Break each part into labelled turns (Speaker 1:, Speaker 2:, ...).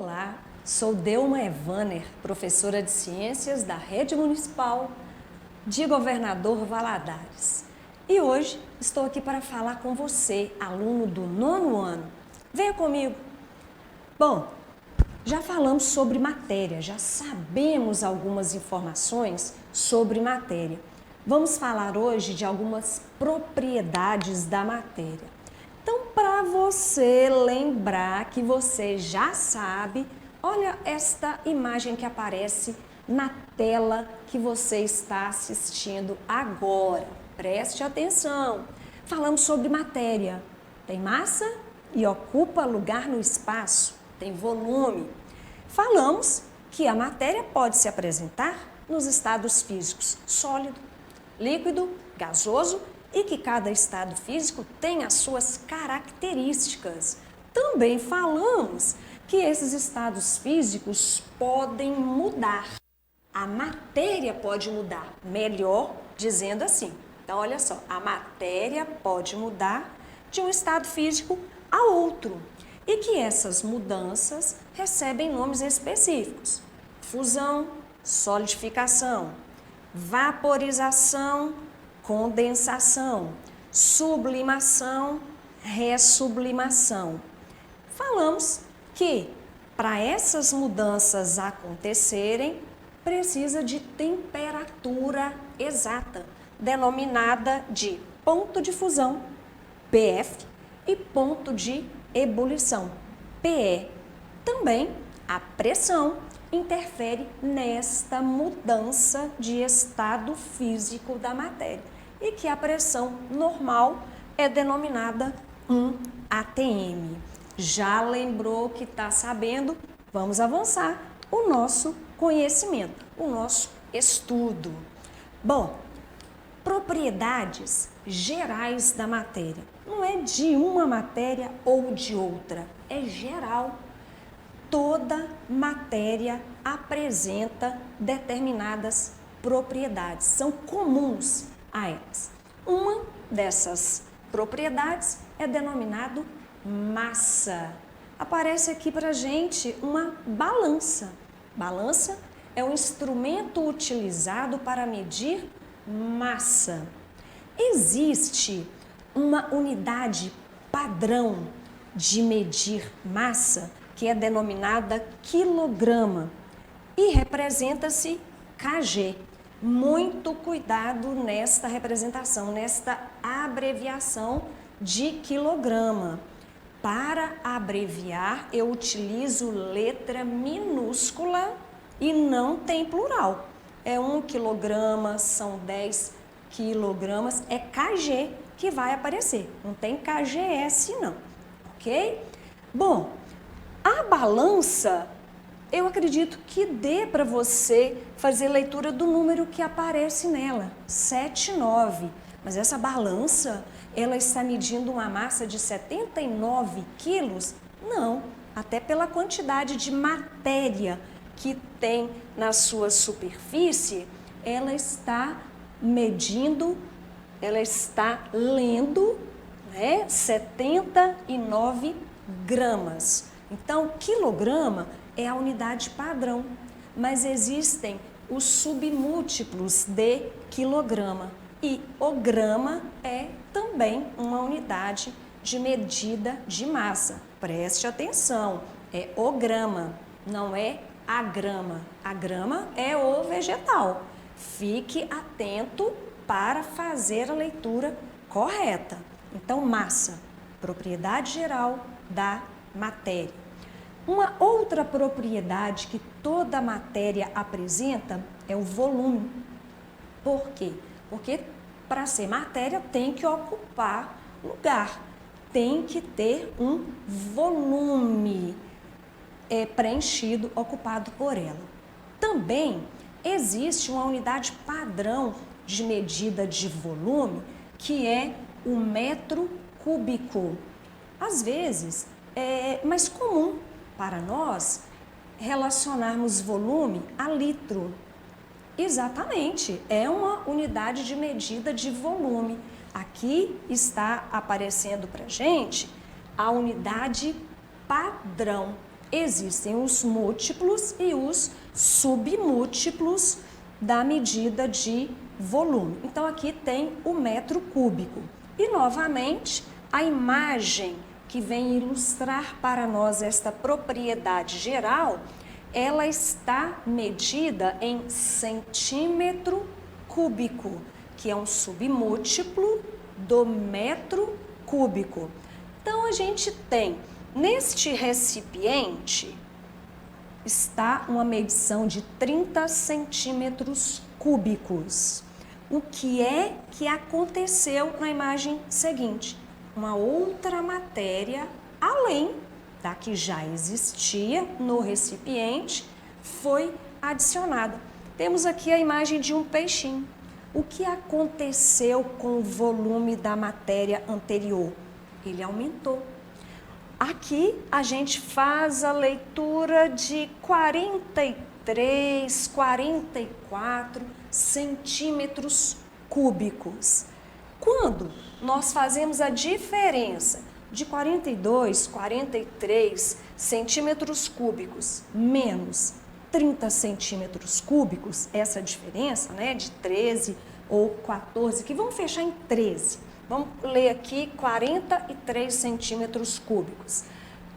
Speaker 1: Olá, sou Delma Evaner, professora de Ciências da Rede Municipal de Governador Valadares. E hoje estou aqui para falar com você, aluno do 9º ano. Venha comigo. Bom, já falamos sobre matéria, já sabemos algumas informações sobre matéria. Vamos falar hoje de algumas propriedades da matéria. Então, para você lembrar que você já sabe, olha esta imagem que aparece na tela que você está assistindo agora. Preste atenção. Falamos sobre matéria. Tem massa e ocupa lugar no espaço. Tem volume. Falamos que a matéria pode se apresentar nos estados físicos sólido, líquido, gasoso e que cada estado físico tem as suas características. Também falamos que esses estados físicos podem mudar. A matéria pode mudar, melhor dizendo assim. Então, olha só, a matéria pode mudar de um estado físico a outro e que essas mudanças recebem nomes específicos: fusão, solidificação, vaporização, condensação, sublimação, ressublimação. Falamos que para essas mudanças acontecerem, precisa de temperatura exata, denominada de ponto de fusão, PF, e ponto de ebulição, PE. Também a pressão interfere nesta mudança de estado físico da matéria e que a pressão normal é denominada 1 atm. Já lembrou que está sabendo? Vamos avançar o nosso conhecimento, o nosso estudo. Bom, propriedades gerais da matéria. Não é de uma matéria ou de outra, é geral. Toda matéria apresenta determinadas propriedades, são comuns a elas. Uma dessas propriedades é denominado massa. Aparece aqui para a gente uma balança. Balança é um instrumento utilizado para medir massa. Existe uma unidade padrão de medir massa que é denominada quilograma e representa-se kg. Muito cuidado nesta representação, nesta abreviação de quilograma. Para abreviar, eu utilizo letra minúscula e não tem plural. É 1 quilograma, são 10 quilogramas, é kg que vai aparecer, não tem kgs não, ok? Bom, a balança, eu acredito que dê para você fazer leitura do número que aparece nela, 79. Mas essa balança, ela está medindo uma massa de 79 quilos? Não, até pela quantidade de matéria que tem na sua superfície, ela está medindo, ela está lendo, né, 79 gramas. Então, quilograma é a unidade padrão, mas existem os submúltiplos de quilograma. E o grama é também uma unidade de medida de massa. Preste atenção, é o grama, não é a grama. A grama é o vegetal. Fique atento para fazer a leitura correta. Então, massa, propriedade geral da matéria. Uma outra propriedade que toda matéria apresenta é o volume. Por quê? Porque para ser matéria tem que ocupar lugar, tem que ter um volume preenchido, ocupado por ela. Também existe uma unidade padrão de medida de volume que é o metro cúbico. Às vezes é mais comum para nós relacionarmos volume a litro. Exatamente, é uma unidade de medida de volume. Aqui está aparecendo para a gente a unidade padrão. existem os múltiplos e os submúltiplos da medida de volume. Então, aqui tem o metro cúbico. E, novamente, a imagem que vem ilustrar para nós esta propriedade geral, ela está medida em centímetro cúbico, que é um submúltiplo do metro cúbico. Então, a gente tem, neste recipiente, está uma medição de 30 centímetros cúbicos. O que é que aconteceu na imagem seguinte? Uma outra matéria, além da que já existia no recipiente, foi adicionada. Temos aqui a imagem de um peixinho. O que aconteceu com o volume da matéria anterior? Ele aumentou. Aqui a gente faz a leitura de 43, 44 centímetros cúbicos. Quando nós fazemos a diferença de 42, 43 centímetros cúbicos menos 30 centímetros cúbicos, essa diferença, né, de 13 ou 14, que vamos fechar em 13. Vamos ler aqui 43 centímetros cúbicos.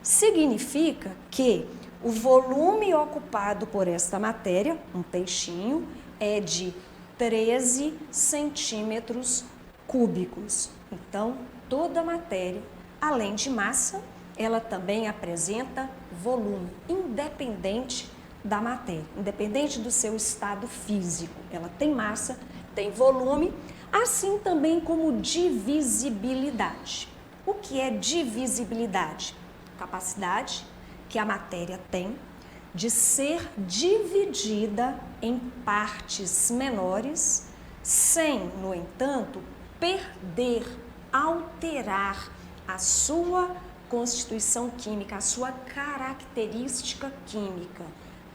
Speaker 1: Significa que o volume ocupado por esta matéria, um peixinho, é de 13 centímetros cúbicos. Então, toda matéria, além de massa, ela também apresenta volume, independente da matéria, independente do seu estado físico. Ela tem massa, tem volume, assim também como divisibilidade. O que é divisibilidade? Capacidade que a matéria tem de ser dividida em partes menores, sem, no entanto, perder, alterar a sua constituição química, a sua característica química.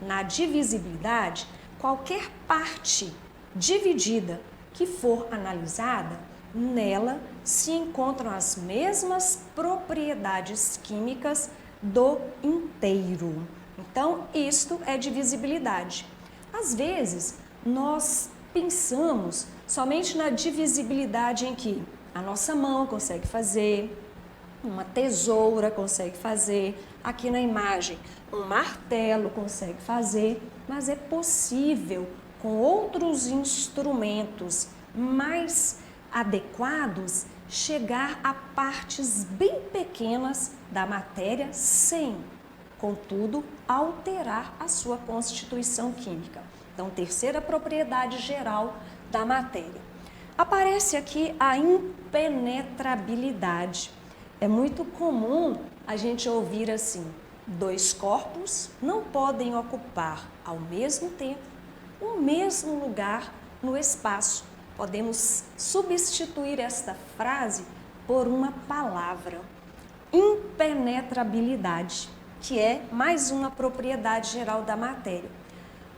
Speaker 1: Na divisibilidade, qualquer parte dividida que for analisada, nela se encontram as mesmas propriedades químicas do inteiro. Então, isto é divisibilidade. Às vezes, nós pensamos somente na divisibilidade em que a nossa mão consegue fazer, uma tesoura consegue fazer, aqui na imagem, um martelo consegue fazer, mas é possível com outros instrumentos mais adequados chegar a partes bem pequenas da matéria sem, contudo, alterar a sua constituição química. Então, terceira propriedade geral da matéria. Aparece aqui a impenetrabilidade. É muito comum a gente ouvir assim: dois corpos não podem ocupar ao mesmo tempo o mesmo lugar no espaço. Podemos substituir esta frase por uma palavra: impenetrabilidade, que é mais uma propriedade geral da matéria.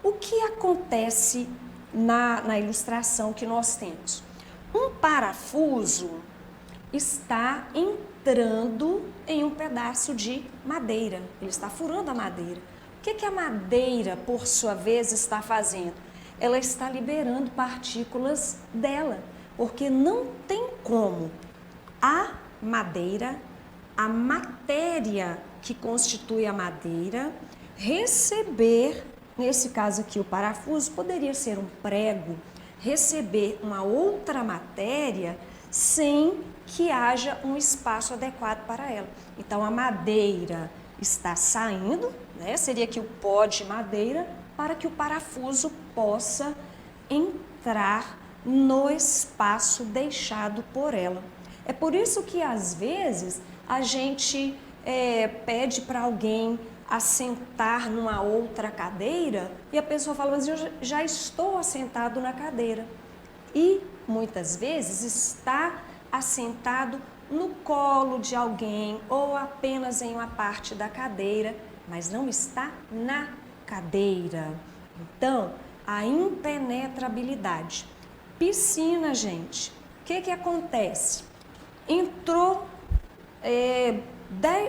Speaker 1: O que acontece na ilustração que nós temos? Um parafuso está entrando em um pedaço de madeira, ele está furando a madeira. O que a madeira, por sua vez, está fazendo? Ela está liberando partículas dela, porque não tem como a madeira, a matéria que constitui a madeira, receber, nesse caso aqui o parafuso, poderia ser um prego, receber uma outra matéria sem que haja um espaço adequado para ela. Então, a madeira está saindo, né? Seria aqui o pó de madeira, para que o parafuso possa entrar no espaço deixado por ela. É por isso que, às vezes, a gente pede para alguém assentar numa outra cadeira e a pessoa fala: mas eu já estou assentado na cadeira. E, muitas vezes, está assentado no colo de alguém ou apenas em uma parte da cadeira, mas não está na cadeira. Então, a impenetrabilidade. Piscina, gente. O que acontece?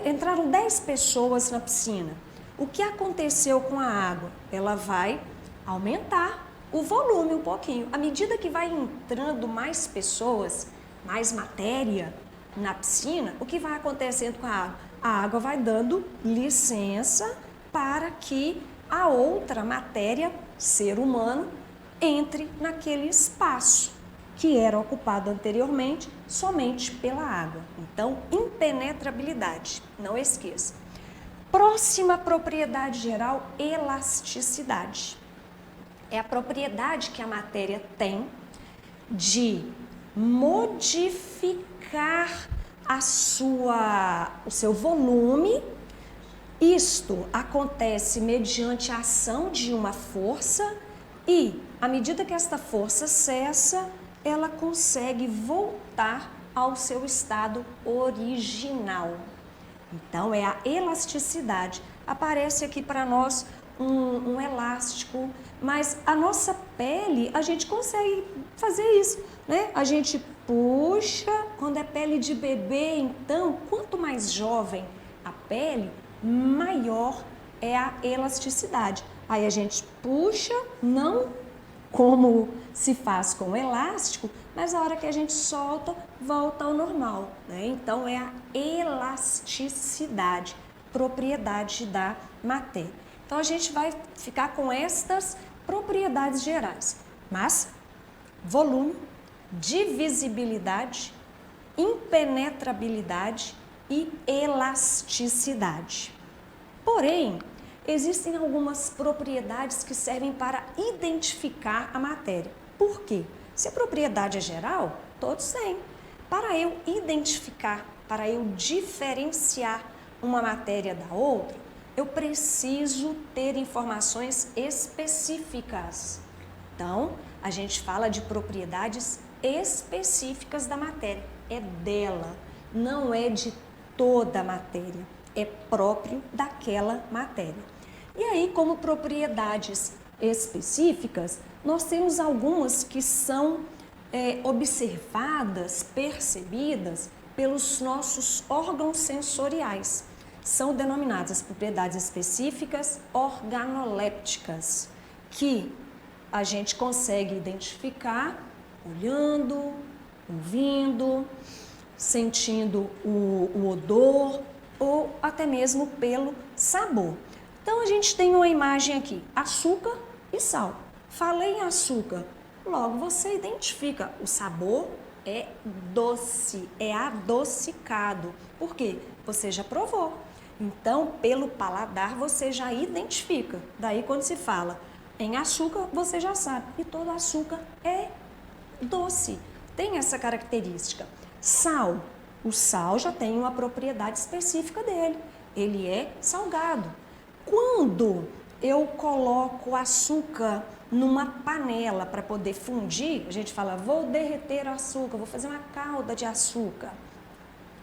Speaker 1: Entraram 10 pessoas na piscina. O que aconteceu com a água? Ela vai aumentar o volume um pouquinho. À medida que vai entrando mais pessoas, mais matéria na piscina, o que vai acontecendo com a água? A água vai dando licença para que a outra matéria, ser humano, entre naquele espaço que era ocupado anteriormente somente pela água. Então, impenetrabilidade, não esqueça. Próxima propriedade geral, elasticidade. É a propriedade que a matéria tem de modificar o seu volume. Isto acontece mediante a ação de uma força e, à medida que esta força cessa, ela consegue voltar ao seu estado original. Então, é a elasticidade. Aparece aqui para nós um elástico, mas a nossa pele, a gente consegue fazer isso, né? A gente puxa, quando é pele de bebê, então, quanto mais jovem a pele, maior é a elasticidade. Aí a gente puxa, não como se faz com o elástico, mas a hora que a gente solta, volta ao normal, né? Então, é a elasticidade, propriedade da matéria. Então, a gente vai ficar com estas propriedades gerais: massa, volume, divisibilidade, impenetrabilidade e elasticidade. Porém, existem algumas propriedades que servem para identificar a matéria. Por quê? Se a propriedade é geral, todos têm. Para eu identificar, para eu diferenciar uma matéria da outra, eu preciso ter informações específicas. Então, a gente fala de propriedades específicas da matéria. É dela, não é de toda a matéria, é próprio daquela matéria. E aí, como propriedades específicas, nós temos algumas que são observadas, percebidas pelos nossos órgãos sensoriais. São denominadas as propriedades específicas organolépticas, que a gente consegue identificar olhando, ouvindo, sentindo o odor ou até mesmo pelo sabor. Então, a gente tem uma imagem aqui, açúcar e sal. Falei em açúcar, logo você identifica, o sabor é doce, é adocicado. Por quê? Você já provou. Então, pelo paladar, você já identifica. Daí, quando se fala em açúcar, você já sabe. E todo açúcar é doce, tem essa característica. Sal, o sal já tem uma propriedade específica dele. Ele é salgado. Quando eu coloco açúcar numa panela para poder fundir, a gente fala, vou derreter o açúcar, vou fazer uma calda de açúcar.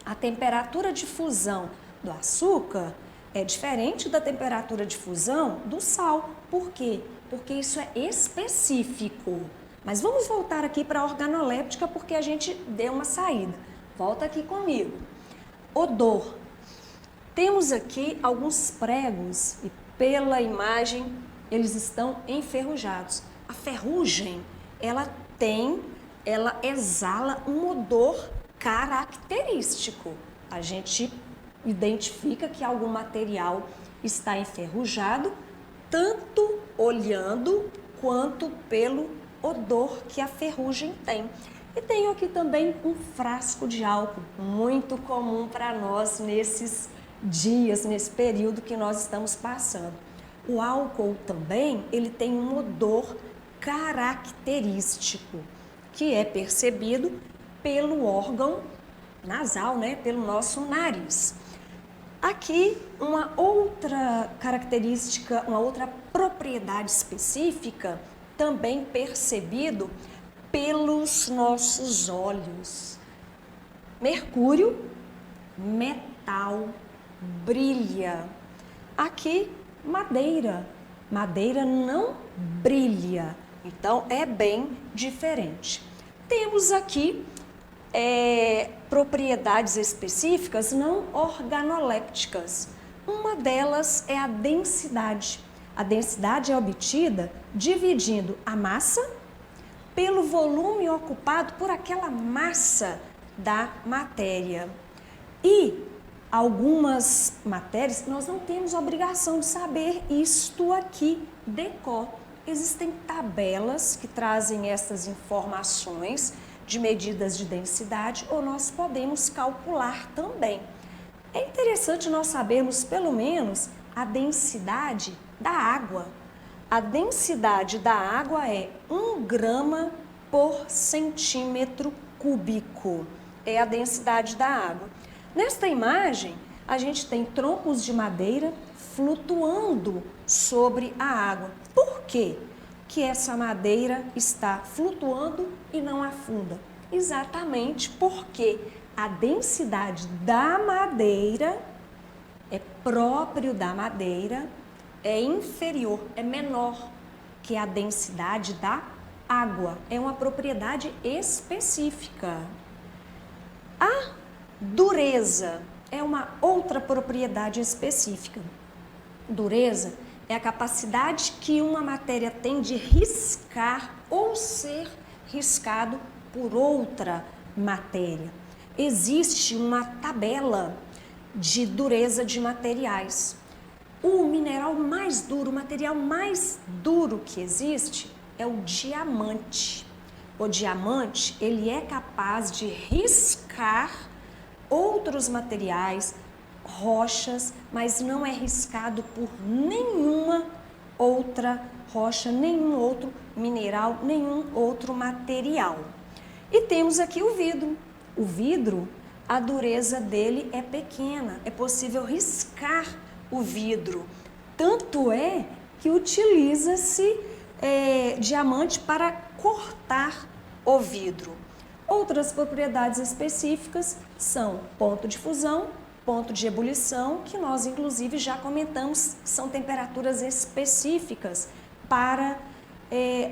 Speaker 1: A temperatura de fusão do açúcar é diferente da temperatura de fusão do sal. Por quê? Porque isso é específico. Mas vamos voltar aqui para a organoléptica porque a gente deu uma saída. Volta aqui comigo. Odor. Temos aqui alguns pregos e pela imagem eles estão enferrujados. A ferrugem, ela exala um odor característico. A gente identifica que algum material está enferrujado, tanto olhando quanto pelo odor que a ferrugem tem. E tenho aqui também um frasco de álcool, muito comum para nós nesses dias, nesse período que nós estamos passando. O álcool também, ele tem um odor característico, que é percebido pelo órgão nasal, né, pelo nosso nariz. Aqui, uma outra característica, uma outra propriedade específica, também percebido pelos nossos olhos. Mercúrio, metal, brilha. Aqui, madeira. Madeira não brilha, então é bem diferente. Temos aqui propriedades específicas não organolépticas. Uma delas é a densidade. A densidade é obtida dividindo a massa pelo volume ocupado por aquela massa da matéria. E algumas matérias nós não temos obrigação de saber isto aqui de cor. Existem tabelas que trazem essas informações de medidas de densidade ou nós podemos calcular também. É interessante nós sabermos pelo menos a densidade da água. A densidade da água é 1 grama por centímetro cúbico. É a densidade da água. Nesta imagem, a gente tem troncos de madeira flutuando sobre a água. Por quê que essa madeira está flutuando e não afunda? Exatamente porque a densidade da madeira é próprio da madeira, é inferior, é menor que a densidade da água. É uma propriedade específica. A dureza é uma outra propriedade específica. Dureza é a capacidade que uma matéria tem de riscar ou ser riscado por outra matéria. Existe uma tabela de dureza de materiais. O mineral mais duro, o material mais duro que existe é o diamante. O diamante, ele é capaz de riscar outros materiais, rochas, mas não é riscado por nenhuma outra rocha, nenhum outro mineral, nenhum outro material. E temos aqui o vidro. O vidro, a dureza dele é pequena, é possível riscar o vidro. Tanto é que utiliza-se diamante para cortar o vidro. Outras propriedades específicas são ponto de fusão, ponto de ebulição, que nós inclusive já comentamos, são temperaturas específicas para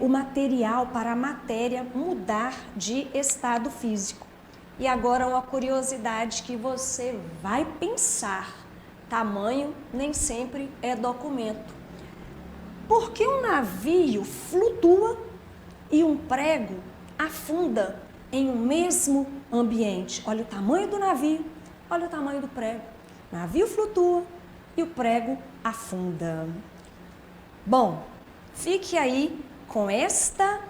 Speaker 1: o material, para a matéria mudar de estado físico. E agora uma curiosidade que você vai pensar: tamanho nem sempre é documento. Por que um navio flutua e um prego afunda em um mesmo ambiente? Olha o tamanho do navio, olha o tamanho do prego. O navio flutua e o prego afunda. Bom, fique aí com esta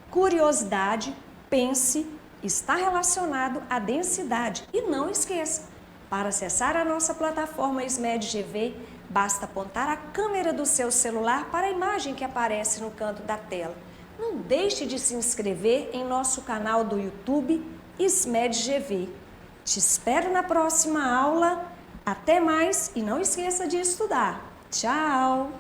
Speaker 1: curiosidade, pense, está relacionado à densidade. E não esqueça, para acessar a nossa plataforma SMED-GV, basta apontar a câmera do seu celular para a imagem que aparece no canto da tela. Não deixe de se inscrever em nosso canal do YouTube SMED-GV. Te espero na próxima aula. Até mais e não esqueça de estudar. Tchau!